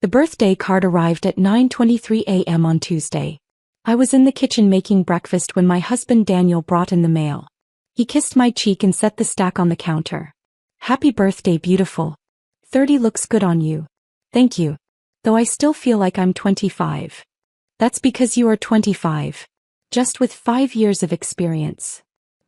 The birthday card arrived at 9:23 a.m. on Tuesday. I was in the kitchen making breakfast when my husband Daniel brought in the mail. He kissed my cheek and set the stack on the counter. "Happy birthday, beautiful. 30 looks good on you." "Thank you. Though I still feel like I'm 25. "That's because you are 25. Just with 5 years of experience."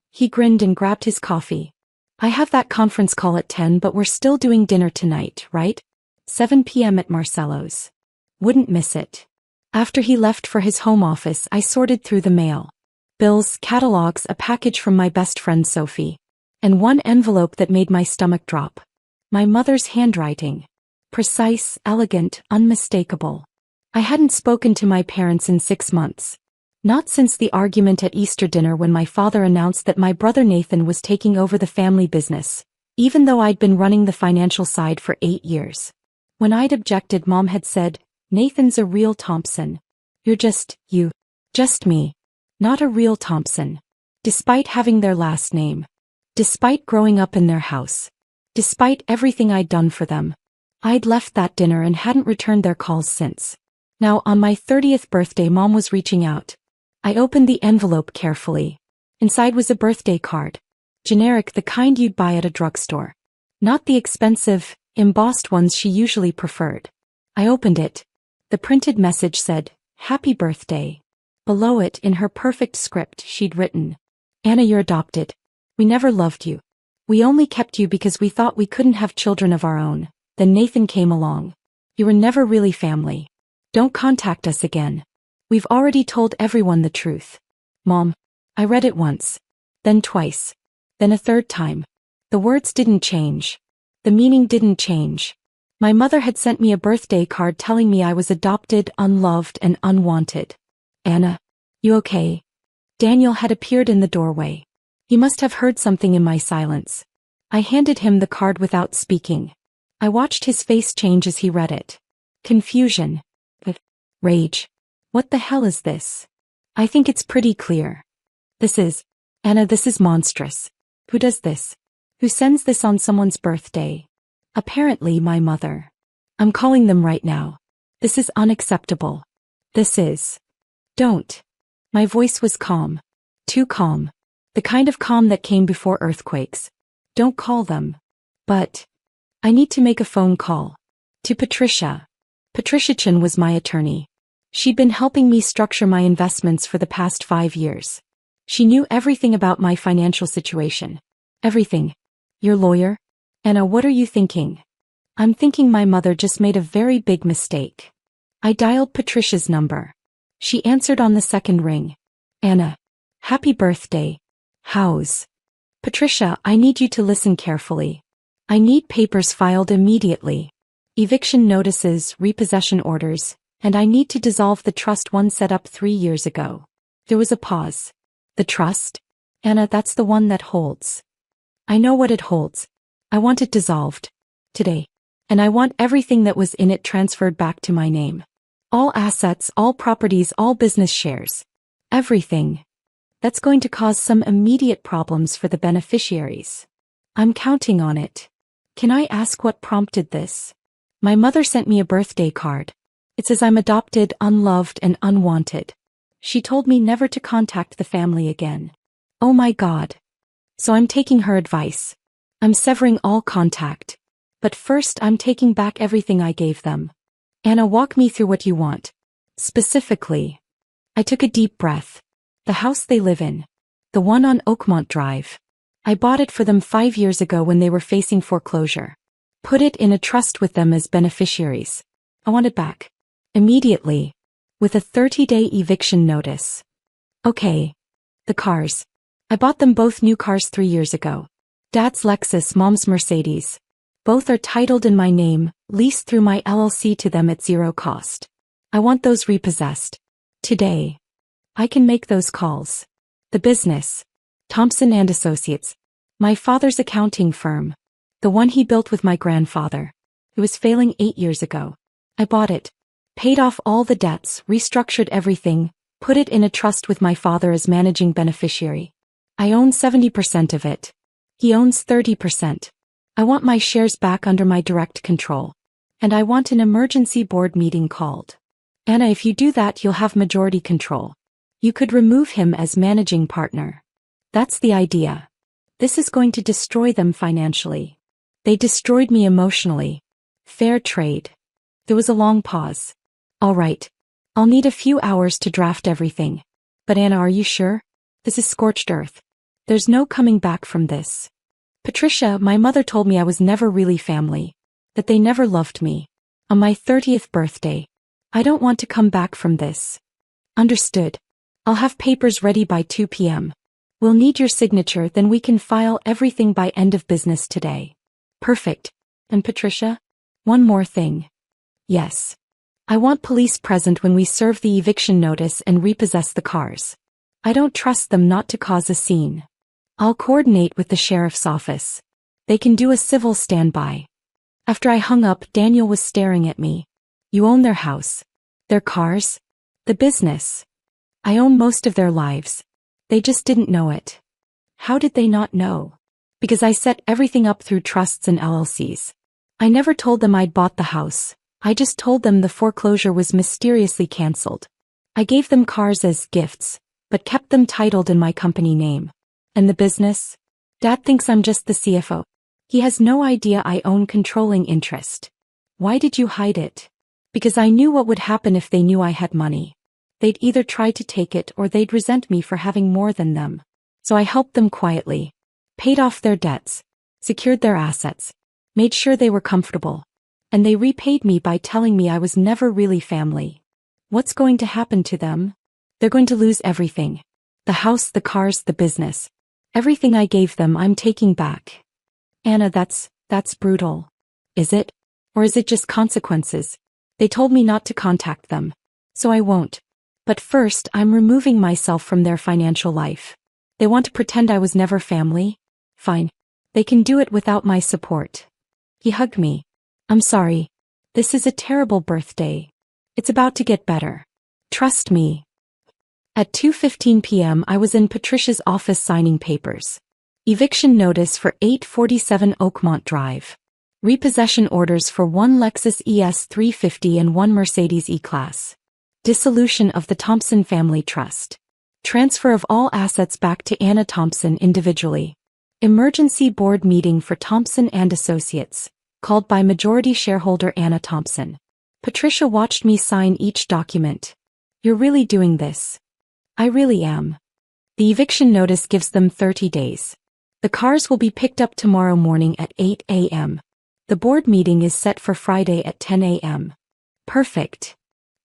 He grinned and grabbed his coffee. "I have that conference call at 10, but we're still doing dinner tonight, right? 7 p.m. at Marcello's. Wouldn't miss it." After he left for his home office, I sorted through the mail. Bills, catalogs, a package from my best friend Sophie. And one envelope that made my stomach drop. My mother's handwriting. Precise, elegant, unmistakable. I hadn't spoken to my parents in 6 months. Not since the argument at Easter dinner when my father announced that my brother Nathan was taking over the family business, even though I'd been running the financial side for 8 years. When I'd objected, Mom had said, "Nathan's a real Thompson. You're just me. Not a real Thompson." Despite having their last name. Despite growing up in their house. Despite everything I'd done for them. I'd left that dinner and hadn't returned their calls since. Now on my 30th birthday, Mom was reaching out. I opened the envelope carefully. Inside was a birthday card. Generic, the kind you'd buy at a drugstore. Not the expensive, embossed ones she usually preferred. I opened it. The printed message said, "Happy birthday." Below it, in her perfect script, she'd written, "Anna, you're adopted. We never loved you. We only kept you because we thought we couldn't have children of our own. Then Nathan came along. You were never really family. Don't contact us again. We've already told everyone the truth." Mom. I read it once. Then twice. Then a third time. The words didn't change. The meaning didn't change. My mother had sent me a birthday card telling me I was adopted, unloved, and unwanted. "Anna, you okay?" Daniel had appeared in the doorway. He must have heard something in my silence. I handed him the card without speaking. I watched his face change as he read it. Confusion. Rage. "What the hell is this? I think it's pretty clear. Anna, this is monstrous. Who does this? Who sends this on someone's birthday?" "Apparently my mother. I'm calling them right now. This is unacceptable. Don't." My voice was calm. Too calm. The kind of calm that came before earthquakes. "Don't call them." "But I need to make a phone call. To Patricia." Patricia Chin was my attorney. She'd been helping me structure my investments for the past 5 years. She knew everything about my financial situation. Everything. "Your lawyer?" "Anna, what are you thinking?" "I'm thinking my mother just made a very big mistake." I dialed Patricia's number. She answered on the second ring. "Anna. Happy birthday. How's?" "Patricia, I need you to listen carefully. I need papers filed immediately. Eviction notices, repossession orders, and I need to dissolve the trust one set up 3 years ago." There was a pause. "The trust?" "Anna, that's the one that holds." "I know what it holds. I want it dissolved. Today. And I want everything that was in it transferred back to my name. All assets, all properties, all business shares. Everything. That's going to cause some immediate problems for the beneficiaries. I'm counting on it." "Can I ask what prompted this?" "My mother sent me a birthday card. It says I'm adopted, unloved, and unwanted. She told me never to contact the family again." "Oh my God." "So I'm taking her advice. I'm severing all contact. But first I'm taking back everything I gave them." "Anna, walk me through what you want. Specifically." I took a deep breath. "The house they live in. The one on Oakmont Drive. I bought it for them 5 years ago when they were facing foreclosure. Put it in a trust with them as beneficiaries. I want it back. Immediately. With a 30-day eviction notice." "Okay. The cars. I bought them both new cars 3 years ago. Dad's Lexus, Mom's Mercedes. Both are titled in my name, leased through my LLC to them at 0 cost. I want those repossessed. Today. I can make those calls. The business. Thompson and Associates. My father's accounting firm. The one he built with my grandfather. It was failing 8 years ago. I bought it. Paid off all the debts, restructured everything, put it in a trust with my father as managing beneficiary. I own 70% of it. He owns 30%. I want my shares back under my direct control. And I want an emergency board meeting called. Anna, if you do that, you'll have majority control. You could remove him as managing partner. That's the idea. This is going to destroy them financially. They destroyed me emotionally. Fair trade. There was a long pause. All right. I'll need a few hours to draft everything. But Anna, are you sure? This is scorched earth. There's no coming back from this. Patricia, my mother told me I was never really family. That they never loved me. On my 30th birthday. I don't want to come back from this. Understood. I'll have papers ready by 2 p.m. We'll need your signature, then we can file everything by end of business today. Perfect. And Patricia? One more thing. Yes. I want police present when we serve the eviction notice and repossess the cars. I don't trust them not to cause a scene. I'll coordinate with the sheriff's office. They can do a civil standby. After I hung up, Daniel was staring at me. You own their house, their cars, the business. I own most of their lives. They just didn't know it. How did they not know? Because I set everything up through trusts and LLCs. I never told them I'd bought the house. I just told them the foreclosure was mysteriously canceled. I gave them cars as gifts, but kept them titled in my company name. And the business? Dad thinks I'm just the CFO. He has no idea I own controlling interest. Why did you hide it? Because I knew what would happen if they knew I had money. They'd either try to take it or they'd resent me for having more than them. So I helped them quietly. Paid off their debts. Secured their assets. Made sure they were comfortable. And they repaid me by telling me I was never really family. What's going to happen to them? They're going to lose everything. The house, the cars, the business. Everything I gave them I'm taking back. Anna, that's brutal. Is it? Or is it just consequences? They told me not to contact them. So I won't. But first, I'm removing myself from their financial life. They want to pretend I was never family? Fine. They can do it without my support. He hugged me. I'm sorry. This is a terrible birthday. It's about to get better. Trust me. At 2:15 p.m. I was in Patricia's office signing papers. Eviction notice for 847 Oakmont Drive. Repossession orders for one Lexus ES 350 and one Mercedes E-Class. Dissolution of the Thompson Family Trust. Transfer of all assets back to Anna Thompson individually. Emergency board meeting for Thompson and Associates, called by majority shareholder Anna Thompson. Patricia watched me sign each document. You're really doing this? I really am. The eviction notice gives them 30 days. The cars will be picked up tomorrow morning at 8 a.m. The board meeting is set for Friday at 10 a.m. Perfect.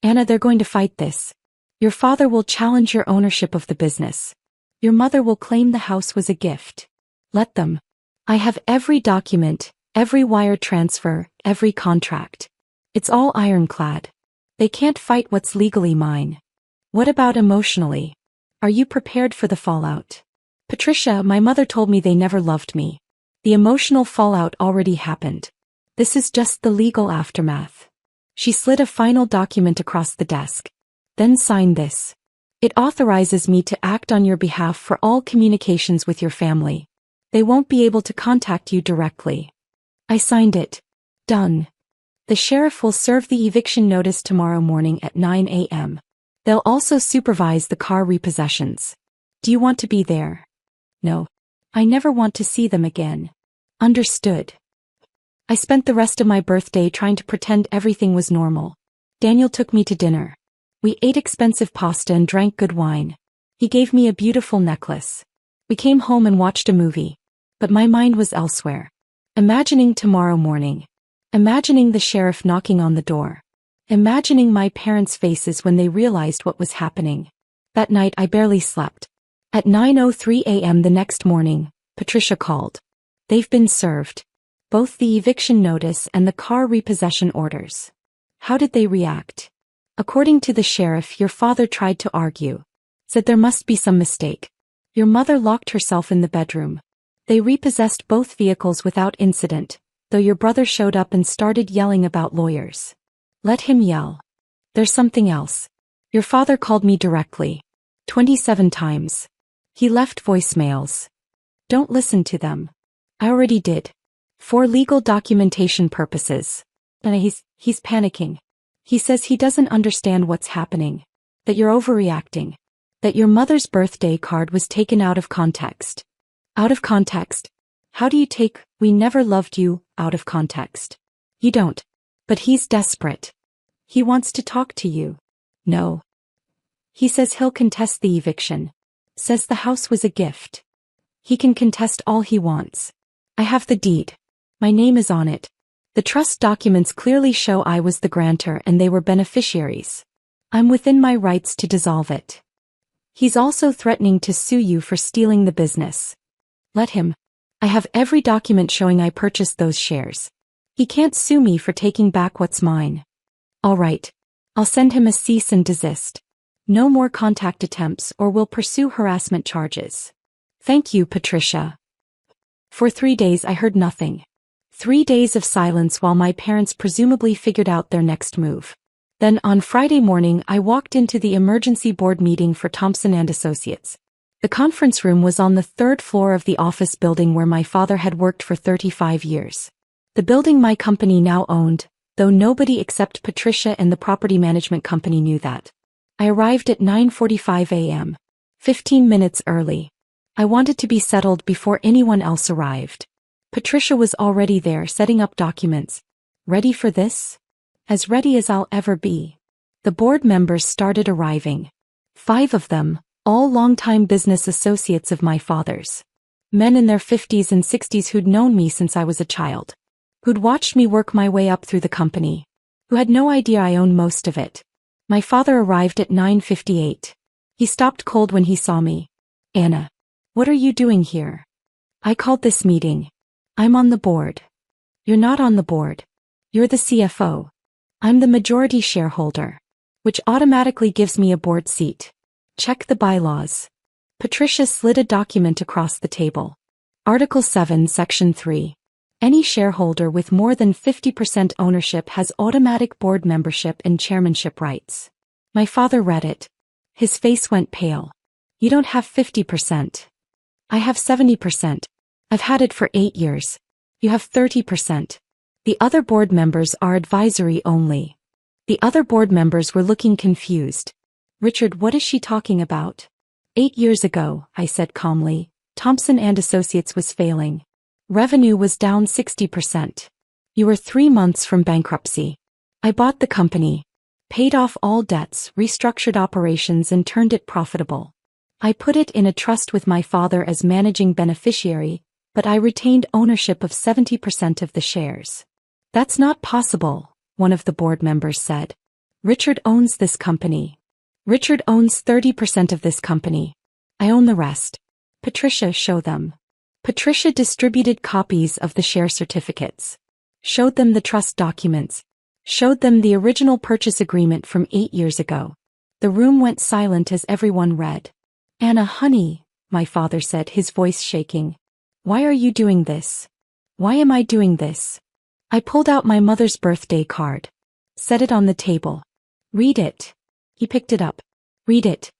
Anna, they're going to fight this. Your father will challenge your ownership of the business. Your mother will claim the house was a gift. Let them. I have every document, every wire transfer, every contract. It's all ironclad. They can't fight what's legally mine. What about emotionally? Are you prepared for the fallout? Patricia, my mother told me they never loved me. The emotional fallout already happened. This is just the legal aftermath. She slid a final document across the desk. Then sign this. It authorizes me to act on your behalf for all communications with your family. They won't be able to contact you directly. I signed it. Done. The sheriff will serve the eviction notice tomorrow morning at 9 a.m. They'll also supervise the car repossessions. Do you want to be there? No. I never want to see them again. Understood. I spent the rest of my birthday trying to pretend everything was normal. Daniel took me to dinner. We ate expensive pasta and drank good wine. He gave me a beautiful necklace. We came home and watched a movie. But my mind was elsewhere. Imagining tomorrow morning. Imagining the sheriff knocking on the door. Imagining my parents' faces when they realized what was happening. That night I barely slept. At 9:03 a.m. the next morning, Patricia called. They've been served. Both the eviction notice and the car repossession orders. How did they react? According to the sheriff, your father tried to argue. Said there must be some mistake. Your mother locked herself in the bedroom. They repossessed both vehicles without incident, though your brother showed up and started yelling about lawyers. Let him yell. There's something else. Your father called me directly. 27 times. He left voicemails. Don't listen to them. I already did. For legal documentation purposes. And he's panicking. He says he doesn't understand what's happening. That you're overreacting. That your mother's birthday card was taken out of context. Out of context? How do you take "we never loved you" out of context? You don't. But he's desperate. He wants to talk to you. No. He says he'll contest the eviction. Says the house was a gift. He can contest all he wants. I have the deed. My name is on it. The trust documents clearly show I was the grantor and they were beneficiaries. I'm within my rights to dissolve it. He's also threatening to sue you for stealing the business. Let him. I have every document showing I purchased those shares. He can't sue me for taking back what's mine. All right. I'll send him a cease and desist. No more contact attempts or we'll pursue harassment charges. Thank you, Patricia. For 3 days I heard nothing. 3 days of silence while my parents presumably figured out their next move. Then on Friday morning I walked into the emergency board meeting for Thompson & Associates. The conference room was on the 3rd floor of the office building where my father had worked for 35 years. The building my company now owned, though nobody except Patricia and the property management company knew that. I arrived at 9:45 a.m. 15 minutes early. I wanted to be settled before anyone else arrived. Patricia was already there setting up documents. Ready for this? As ready as I'll ever be. The board members started arriving. 5 of them, all longtime business associates of my father's. Men in their 50s and 60s who'd known me since I was a child. Who'd watched me work my way up through the company. Who had no idea I owned most of it. My father arrived at 9:58. He stopped cold when he saw me. Anna. What are you doing here? I called this meeting. I'm on the board. You're not on the board. You're the CFO. I'm the majority shareholder. Which automatically gives me a board seat. Check the bylaws. Patricia slid a document across the table. Article 7, Section 3. Any shareholder with more than 50% ownership has automatic board membership and chairmanship rights. My father read it. His face went pale. You don't have 50%. I have 70%. I've had it for 8 years. You have 30%. The other board members are advisory only. The other board members were looking confused. Richard, what is she talking about? 8 years ago, I said calmly, Thompson & Associates was failing. Revenue was down 60%. You were 3 months from bankruptcy. I bought the company, paid off all debts, restructured operations and turned it profitable. I put it in a trust with my father as managing beneficiary, but I retained ownership of 70% of the shares. That's not possible, one of the board members said. Richard owns this company. Richard owns 30% of this company. I own the rest. Patricia, show them. Patricia distributed copies of the share certificates. Showed them the trust documents. Showed them the original purchase agreement from 8 years ago. The room went silent as everyone read. Anna, honey, my father said, his voice shaking. Why are you doing this? Why am I doing this? I pulled out my mother's birthday card. Set it on the table. Read it. He picked it up. Read it.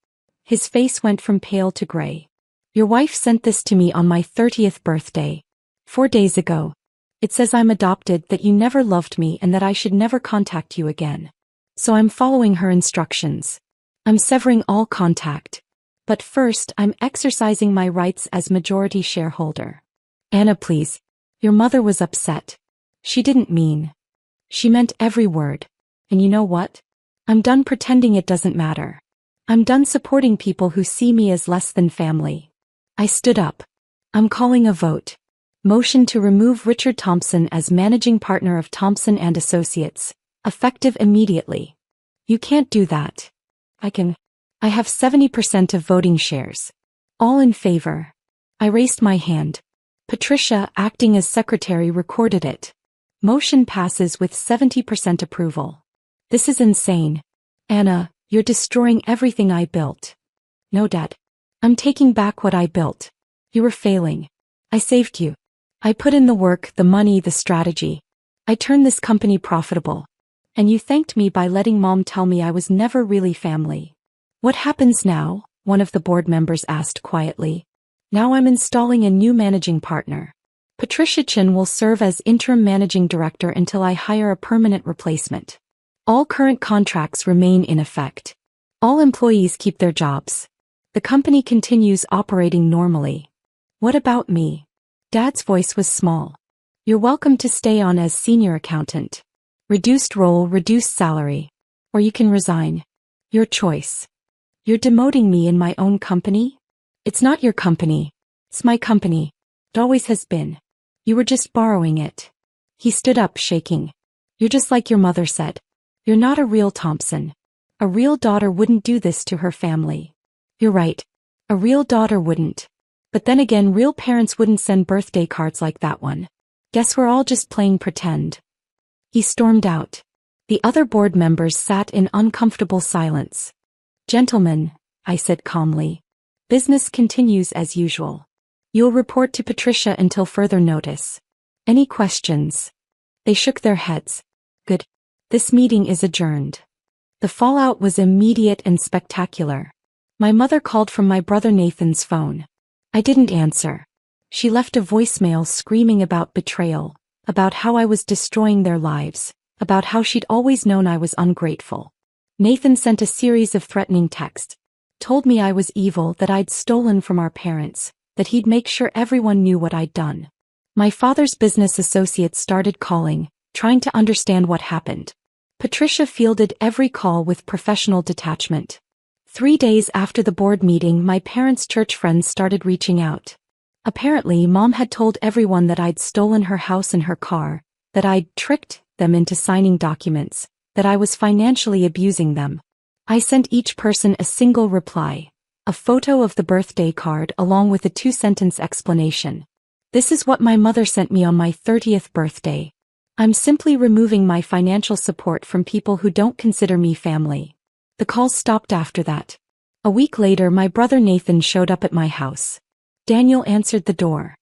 His face went from pale to gray. Your wife sent this to me on my 30th birthday. 4 days ago. It says I'm adopted, that you never loved me and that I should never contact you again. So I'm following her instructions. I'm severing all contact. But first I'm exercising my rights as majority shareholder. Anna, please. Your mother was upset. She didn't mean. She meant every word. And you know what? I'm done pretending it doesn't matter. I'm done supporting people who see me as less than family. I stood up. I'm calling a vote. Motion to remove Richard Thompson as managing partner of Thompson & Associates, effective immediately. You can't do that. I can. I have 70% of voting shares. All in favor. I raised my hand. Patricia, acting as secretary, recorded it. Motion passes with 70% approval. This is insane. Anna, you're destroying everything I built. No, Dad. I'm taking back what I built. You were failing. I saved you. I put in the work, the money, the strategy. I turned this company profitable. And you thanked me by letting Mom tell me I was never really family. What happens now? One of the board members asked quietly. Now I'm installing a new managing partner. Patricia Chin will serve as interim managing director until I hire a permanent replacement. All current contracts remain in effect. All employees keep their jobs. The company continues operating normally. What about me? Dad's voice was small. You're welcome to stay on as senior accountant. Reduced role, reduced salary. Or you can resign. Your choice. You're demoting me in my own company? It's not your company. It's my company. It always has been. You were just borrowing it. He stood up, shaking. You're just like your mother said. You're not a real Thompson. A real daughter wouldn't do this to her family. You're right. A real daughter wouldn't. But then again, real parents wouldn't send birthday cards like that one. Guess we're all just playing pretend. He stormed out. The other board members sat in uncomfortable silence. Gentlemen, I said calmly. Business continues as usual. You'll report to Patricia until further notice. Any questions? They shook their heads. Good. This meeting is adjourned. The fallout was immediate and spectacular. My mother called from my brother Nathan's phone. I didn't answer. She left a voicemail screaming about betrayal, about how I was destroying their lives, about how she'd always known I was ungrateful. Nathan sent a series of threatening texts. Told me I was evil, that I'd stolen from our parents, that he'd make sure everyone knew what I'd done. My father's business associates started calling, trying to understand what happened. Patricia fielded every call with professional detachment. 3 days after the board meeting, my parents' church friends started reaching out. Apparently, Mom had told everyone that I'd stolen her house and her car, that I'd tricked them into signing documents, that I was financially abusing them. I sent each person a single reply, a photo of the birthday card along with a 2-sentence explanation. This is what my mother sent me on my 30th birthday. I'm simply removing my financial support from people who don't consider me family. The calls stopped after that. A week later, my brother Nathan showed up at my house. Daniel answered the door.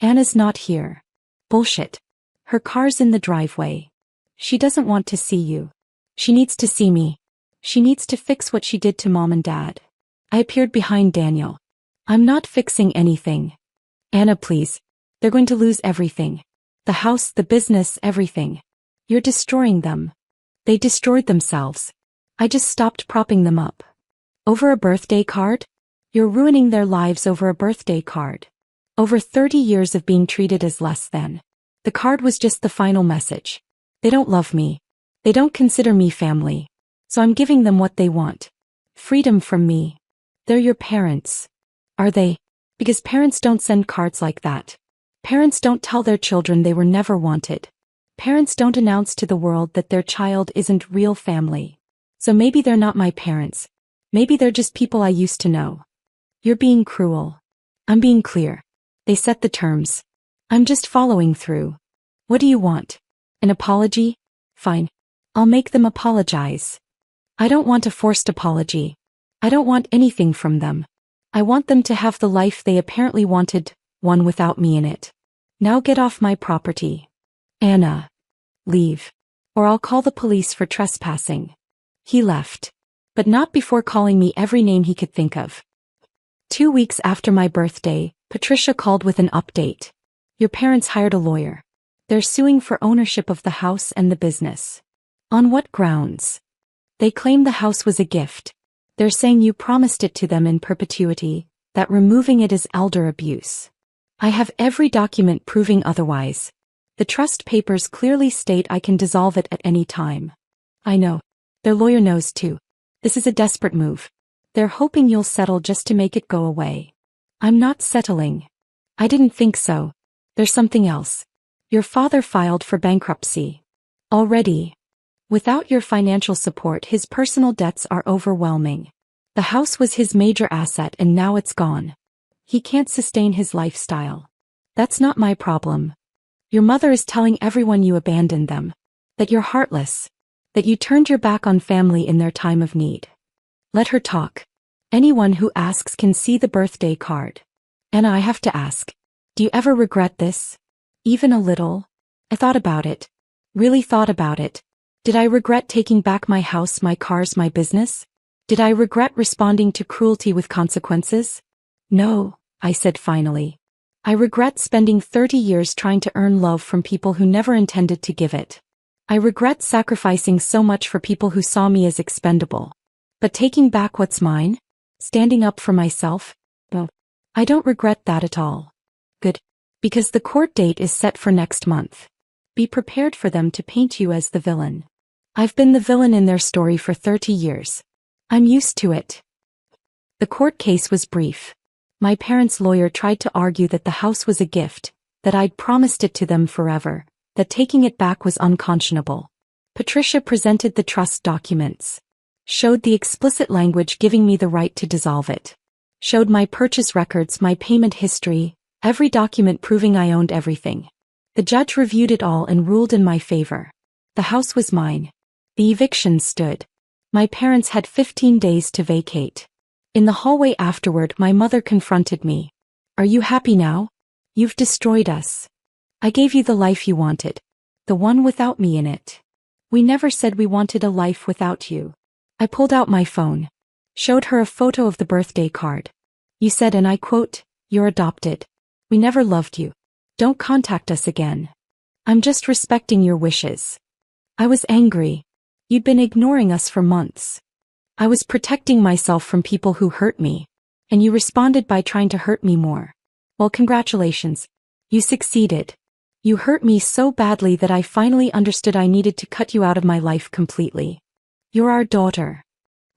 Anna's not here. Bullshit. Her car's in the driveway. She doesn't want to see you. She needs to see me. She needs to fix what she did to Mom and Dad. I appeared behind Daniel. I'm not fixing anything. Anna, please. They're going to lose everything. The house, the business, everything. You're destroying them. They destroyed themselves. I just stopped propping them up. Over a birthday card? You're ruining their lives over a birthday card. Over 30 years of being treated as less than. The card was just the final message. They don't love me. They don't consider me family. So I'm giving them what they want. Freedom from me. They're your parents. Are they? Because parents don't send cards like that. Parents don't tell their children they were never wanted. Parents don't announce to the world that their child isn't real family. So maybe they're not my parents. Maybe they're just people I used to know. You're being cruel. I'm being clear. They set the terms. I'm just following through. What do you want? An apology? Fine. I'll make them apologize. I don't want a forced apology. I don't want anything from them. I want them to have the life they apparently wanted, one without me in it. Now get off my property. Anna. Leave. Or I'll call the police for trespassing. He left. But not before calling me every name he could think of. 2 weeks after my birthday, Patricia called with an update. Your parents hired a lawyer. They're suing for ownership of the house and the business. On what grounds? They claim the house was a gift. They're saying you promised it to them in perpetuity, that removing it is elder abuse. I have every document proving otherwise. The trust papers clearly state I can dissolve it at any time. I know. Their lawyer knows too. This is a desperate move. They're hoping you'll settle just to make it go away. I'm not settling. I didn't think so. There's something else. Your father filed for bankruptcy. Already. Without your financial support, his personal debts are overwhelming. The house was his major asset and now it's gone. He can't sustain his lifestyle. That's not my problem. Your mother is telling everyone you abandoned them. That you're heartless. That you turned your back on family in their time of need. Let her talk. Anyone who asks can see the birthday card. And I have to ask. Do you ever regret this? Even a little? I thought about it. Really thought about it. Did I regret taking back my house, my cars, my business? Did I regret responding to cruelty with consequences? No, I said finally. I regret spending 30 years trying to earn love from people who never intended to give it. I regret sacrificing so much for people who saw me as expendable. But taking back what's mine? Standing up for myself? No. I don't regret that at all. Good. Because the court date is set for next month. Be prepared for them to paint you as the villain. I've been the villain in their story for 30 years. I'm used to it. The court case was brief. My parents' lawyer tried to argue that the house was a gift, that I'd promised it to them forever, that taking it back was unconscionable. Patricia presented the trust documents. Showed the explicit language giving me the right to dissolve it. Showed my purchase records, my payment history, every document proving I owned everything. The judge reviewed it all and ruled in my favor. The house was mine. The eviction stood. My parents had 15 days to vacate. In the hallway afterward, my mother confronted me. Are you happy now? You've destroyed us. I gave you the life you wanted. The one without me in it. We never said we wanted a life without you. I pulled out my phone. Showed her a photo of the birthday card. You said, and I quote, "You're adopted. We never loved you. Don't contact us again. I'm just respecting your wishes." I was angry. You'd been ignoring us for months. I was protecting myself from people who hurt me. And you responded by trying to hurt me more. Well, congratulations. You succeeded. You hurt me so badly that I finally understood I needed to cut you out of my life completely. You're our daughter.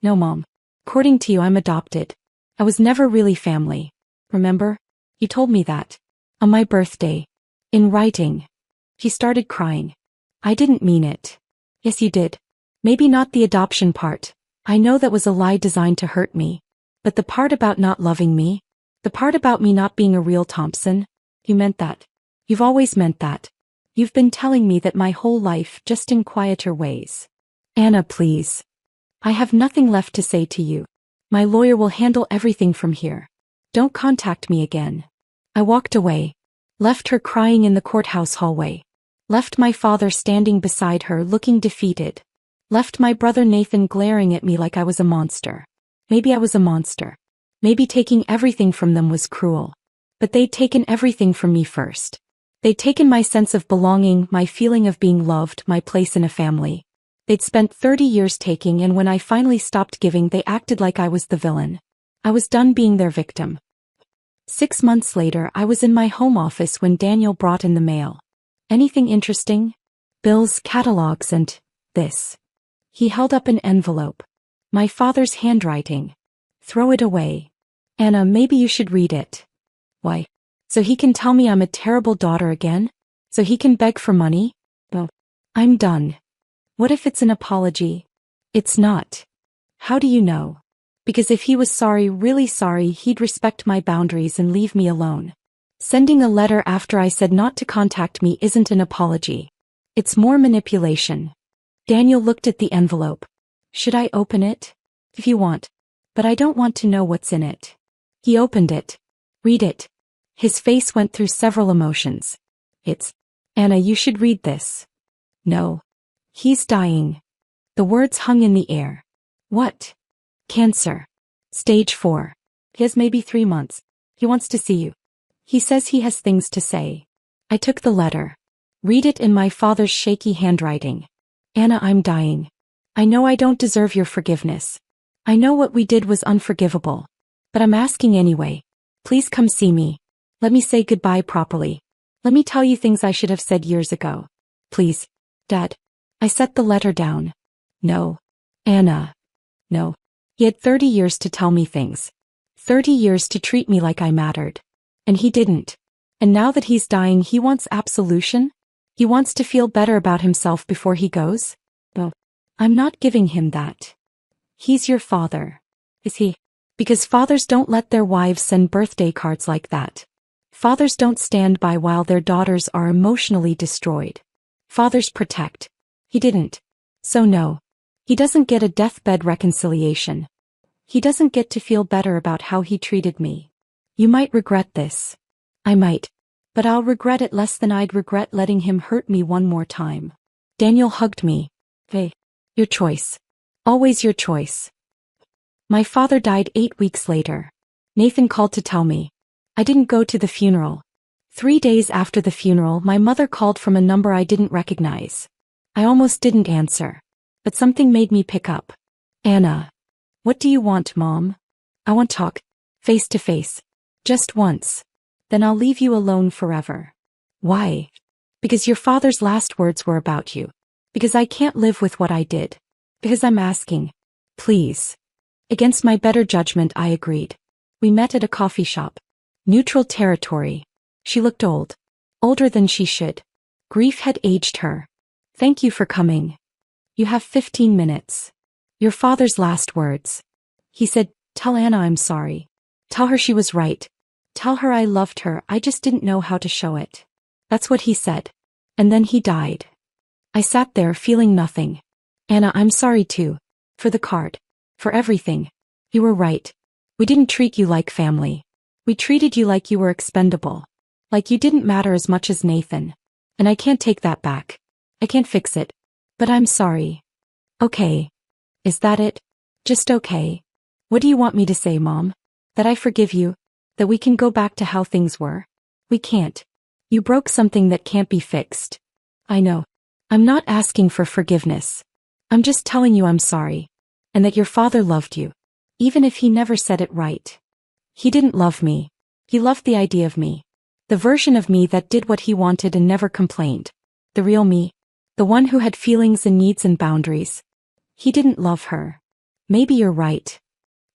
No, Mom. According to you, I'm adopted. I was never really family. Remember? You told me that. On my birthday. In writing. She started crying. I didn't mean it. Yes, you did. Maybe not the adoption part. I know that was a lie designed to hurt me. But the part about not loving me? The part about me not being a real Thompson? You meant that. You've always meant that. You've been telling me that my whole life, just in quieter ways. Anna, please. I have nothing left to say to you. My lawyer will handle everything from here. Don't contact me again. I walked away. Left her crying in the courthouse hallway. Left my father standing beside her looking defeated. Left my brother Nathan glaring at me like I was a monster. Maybe I was a monster. Maybe taking everything from them was cruel. But they'd taken everything from me first. They'd taken my sense of belonging, my feeling of being loved, my place in a family. They'd spent 30 years taking, and when I finally stopped giving, they acted like I was the villain. I was done being their victim. 6 months later, I was in my home office when Daniel brought in the mail. Anything interesting? Bills, catalogs, and this. He held up an envelope. My father's handwriting. Throw it away. Anna, maybe you should read it. Why? So he can tell me I'm a terrible daughter again? So he can beg for money? Oh, I'm done. What if it's an apology? It's not. How do you know? Because if he was sorry, really sorry, he'd respect my boundaries and leave me alone. Sending a letter after I said not to contact me isn't an apology. It's more manipulation. Daniel looked at the envelope. Should I open it? If you want. But I don't want to know what's in it. He opened it. Read it. His face went through several emotions. It's, Anna, you should read this. No. He's dying. The words hung in the air. What? Cancer. Stage 4. He has maybe 3 months. He wants to see you. He says he has things to say. I took the letter. Read it in my father's shaky handwriting. Anna, I'm dying. I know I don't deserve your forgiveness. I know what we did was unforgivable. But I'm asking anyway. Please come see me. Let me say goodbye properly. Let me tell you things I should have said years ago. Please. Dad. I set the letter down. No. Anna. No. He had 30 years to tell me things. 30 years to treat me like I mattered. And he didn't. And now that he's dying, he wants absolution? He wants to feel better about himself before he goes? Well, I'm not giving him that. He's your father. Is he? Because fathers don't let their wives send birthday cards like that. Fathers don't stand by while their daughters are emotionally destroyed. Fathers protect. He didn't. So no. He doesn't get a deathbed reconciliation. He doesn't get to feel better about how he treated me. You might regret this. I might. But I'll regret it less than I'd regret letting him hurt me one more time. Daniel hugged me. Hey. Your choice. Always your choice. My father died 8 weeks later. Nathan called to tell me. I didn't go to the funeral. 3 days after the funeral, my mother called from a number I didn't recognize. I almost didn't answer. But something made me pick up. Anna. What do you want, Mom? I want talk. Face to face. Just once. Then I'll leave you alone forever. Why? Because your father's last words were about you. Because I can't live with what I did. Because I'm asking. Please. Against my better judgment, I agreed. We met at a coffee shop. Neutral territory. She looked old. Older than she should. Grief had aged her. Thank you for coming. You have 15 minutes. Your father's last words. He said, tell Anna I'm sorry. Tell her she was right. Tell her I loved her, I just didn't know how to show it. That's what he said. And then he died. I sat there feeling nothing. Anna, I'm sorry too. For the card. For everything. You were right. We didn't treat you like family. We treated you like you were expendable. Like you didn't matter as much as Nathan. And I can't take that back. I can't fix it. But I'm sorry. Okay. Is that it? Just okay. What do you want me to say, Mom? That I forgive you? That we can go back to how things were? We can't. You broke something that can't be fixed. I know. I'm not asking for forgiveness. I'm just telling you I'm sorry. And that your father loved you. Even if he never said it right. He didn't love me. He loved the idea of me. The version of me that did what he wanted and never complained. The real me. The one who had feelings and needs and boundaries. He didn't love her. Maybe you're right.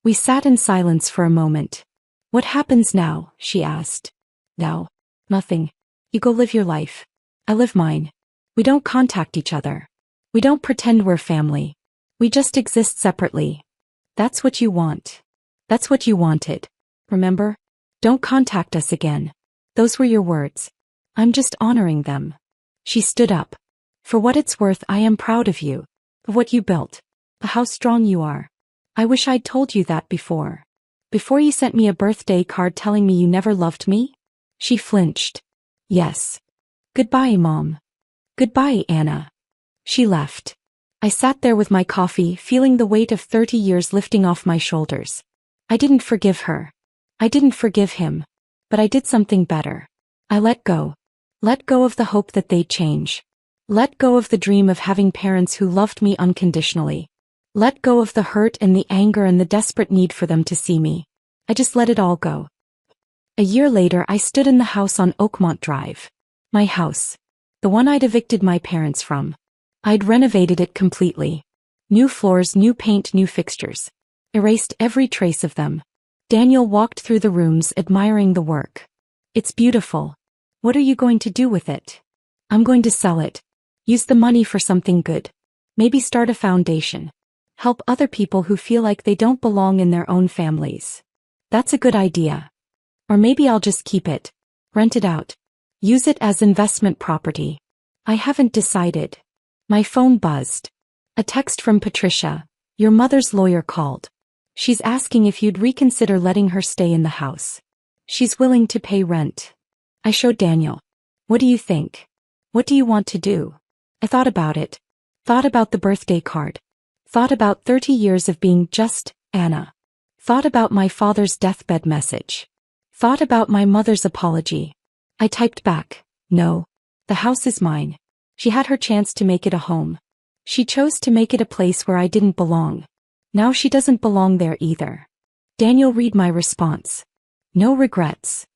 We sat in silence for a moment. What happens now? She asked. Now? Nothing. You go live your life. I live mine. We don't contact each other. We don't pretend we're family. We just exist separately. That's what you want. That's what you wanted. Remember? Don't contact us again. Those were your words. I'm just honoring them. She stood up. For what it's worth, I am proud of you. Of what you built. Of how strong you are. I wish I'd told you that before. Before you sent me a birthday card telling me you never loved me? She flinched. Yes. Goodbye, Mom. Goodbye, Anna. She left. I sat there with my coffee, feeling the weight of 30 years lifting off my shoulders. I didn't forgive her. I didn't forgive him. But I did something better. I let go. Let go of the hope that they'd change. Let go of the dream of having parents who loved me unconditionally. Let go of the hurt and the anger and the desperate need for them to see me. I just let it all go. A year later, I stood in the house on Oakmont Drive. My house. The one I'd evicted my parents from. I'd renovated it completely. New floors, new paint, new fixtures. Erased every trace of them. Daniel walked through the rooms admiring the work. It's beautiful. What are you going to do with it? I'm going to sell it. Use the money for something good. Maybe start a foundation. Help other people who feel like they don't belong in their own families. That's a good idea. Or maybe I'll just keep it. Rent it out. Use it as investment property. I haven't decided. My phone buzzed. A text from Patricia. Your mother's lawyer called. She's asking if you'd reconsider letting her stay in the house. She's willing to pay rent. I showed Daniel. What do you think? What do you want to do? I thought about it. Thought about the birthday card. Thought about 30 years of being just Anna. Thought about my father's deathbed message. Thought about my mother's apology. I typed back, no. The house is mine. She had her chance to make it a home. She chose to make it a place where I didn't belong. Now she doesn't belong there either. Daniel, read my response. No regrets.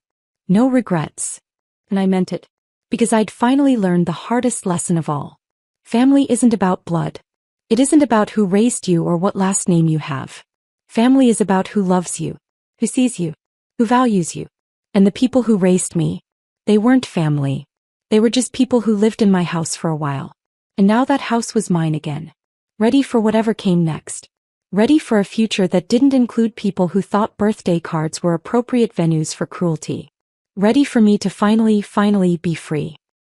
No regrets. And I meant it. Because I'd finally learned the hardest lesson of all. Family isn't about blood. It isn't about who raised you or what last name you have. Family is about who loves you, who sees you, who values you. And the people who raised me, they weren't family. They were just people who lived in my house for a while. And now that house was mine again. Ready for whatever came next. Ready for a future that didn't include people who thought birthday cards were appropriate venues for cruelty. Ready for me to finally be free.